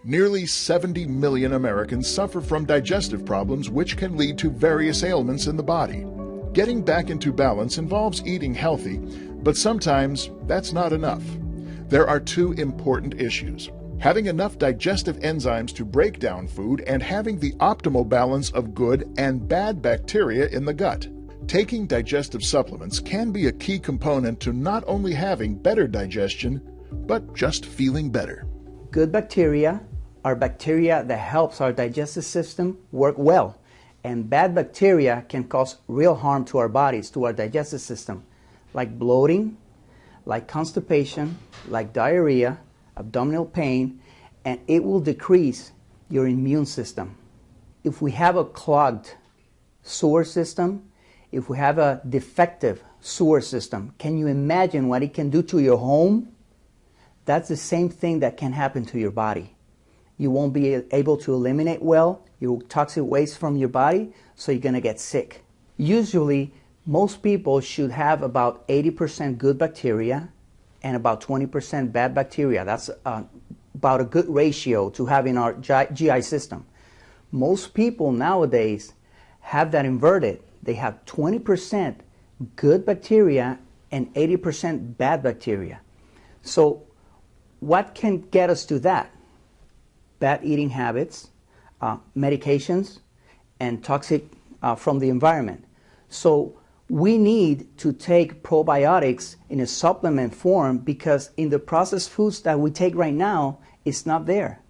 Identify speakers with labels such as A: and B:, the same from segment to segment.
A: Nearly 70 million Americans suffer from digestive problems which can lead to various ailments in the body. Getting back into balance involves eating healthy, but sometimes that's not enough. There are two important issues: having enough digestive enzymes to break down food and having the optimal balance of good and bad bacteria in the gut. Taking digestive supplements can be a key component to not only having better digestion, but just feeling better.
B: Good bacteria are bacteria that helps our digestive system work well, and bad bacteria can cause real harm to our bodies, to our digestive system, like bloating, like constipation, like diarrhea, abdominal pain, and it will decrease your immune system. If we have a clogged sewer system, if we have a defective sewer system, can you imagine what it can do to your home? That's the same thing that can happen to your body. You won't be able to eliminate well your toxic waste from your body, so you're going to get sick. Usually, most people should have about 80% good bacteria and about 20% bad bacteria. That's about a good ratio to have in our GI system. Most people nowadays have that inverted. They have 20% good bacteria and 80% bad bacteria. So what can get us to that? Bad eating habits, medications, and toxic from the environment. So we need to take probiotics in a supplement form, because in the processed foods that we take right now, it's not there.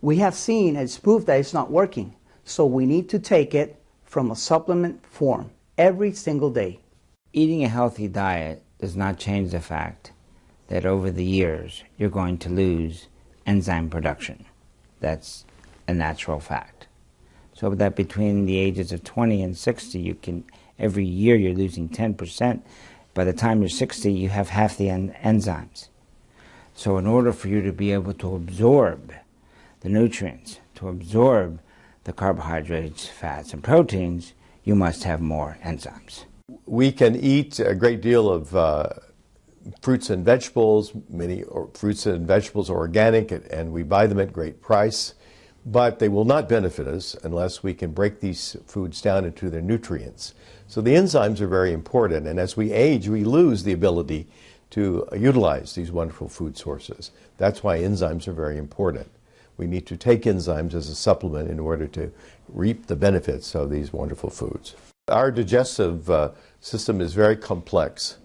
B: We have seen, it's proof that it's not working. So we need to take it from a supplement form every single day.
C: Eating a healthy diet does not change the fact that over the years you're going to lose enzyme production. That's a natural fact. So that between the ages of 20 and 60, every year you're losing 10%. By the time you're 60, you have half the enzymes. So in order for you to be able to absorb the nutrients, to absorb the carbohydrates, fats, and proteins, you must have more enzymes.
D: We can eat a great deal of fruits and vegetables. Many fruits and vegetables are organic, and we buy them at great price, but they will not benefit us unless we can break these foods down into their nutrients. So the enzymes are very important, and as we age, we lose the ability to utilize these wonderful food sources. That's why enzymes are very important. We need to take enzymes as a supplement in order to reap the benefits of these wonderful foods. Our digestive system is very complex.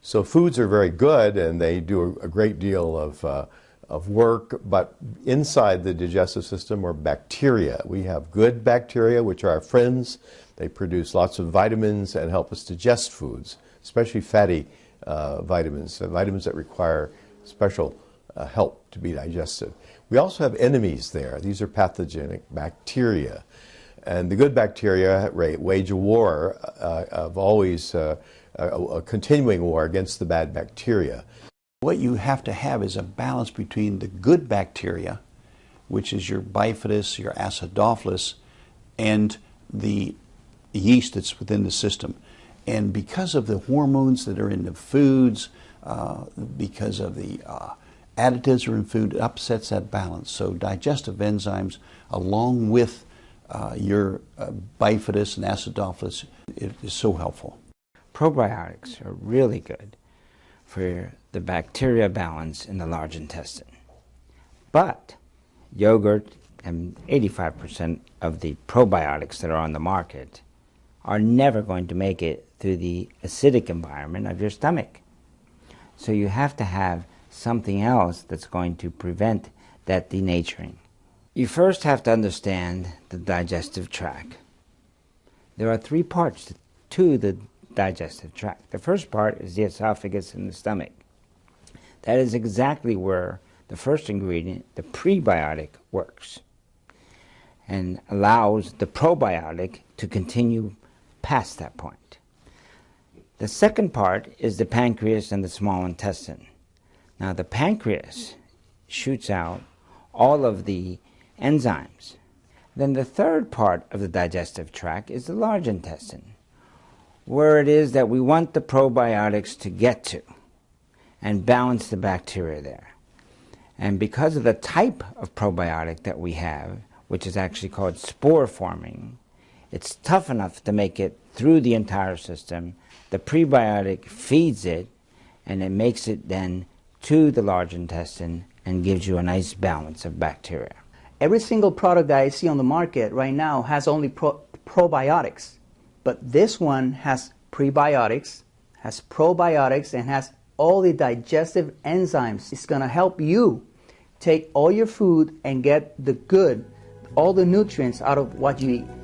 D: So foods are very good, and they do a great deal of work, but inside the digestive system are bacteria. We have good bacteria, which are our friends. They produce lots of vitamins and help us digest foods, especially fatty vitamins, vitamins that require special help to be digested. We also have enemies there. These are pathogenic bacteria. And the good bacteria wage a war of always a continuing war against the bad bacteria.
E: What you have to have is a balance between the good bacteria, which is your bifidus, your acidophilus, and the yeast that's within the system. And because of the hormones that are in the foods, because of the additives that are in food, it upsets that balance. So digestive enzymes, along with your bifidus and acidophilus, it is so helpful.
C: Probiotics are really good for the bacteria balance in the large intestine. But yogurt and 85% of the probiotics that are on the market are never going to make it through the acidic environment of your stomach. So you have to have something else that's going to prevent that denaturing. You first have to understand the digestive tract. There are three parts to the digestive tract. The first part is the esophagus and the stomach. That is exactly where the first ingredient, the prebiotic, works and allows the probiotic to continue past that point. The second part is the pancreas and the small intestine. Now the pancreas shoots out all of the enzymes. Then the third part of the digestive tract is the large intestine, where it is that we want the probiotics to get to and balance the bacteria there. And because of the type of probiotic that we have, which is actually called spore forming, it's tough enough to make it through the entire system. The prebiotic feeds it, and it makes it then to the large intestine and gives you a nice balance of bacteria.
B: Every single product that I see on the market right now has only probiotics, but this one has prebiotics, has probiotics, and has all the digestive enzymes. It's going to help you take all your food and get the good, all the nutrients out of what you eat.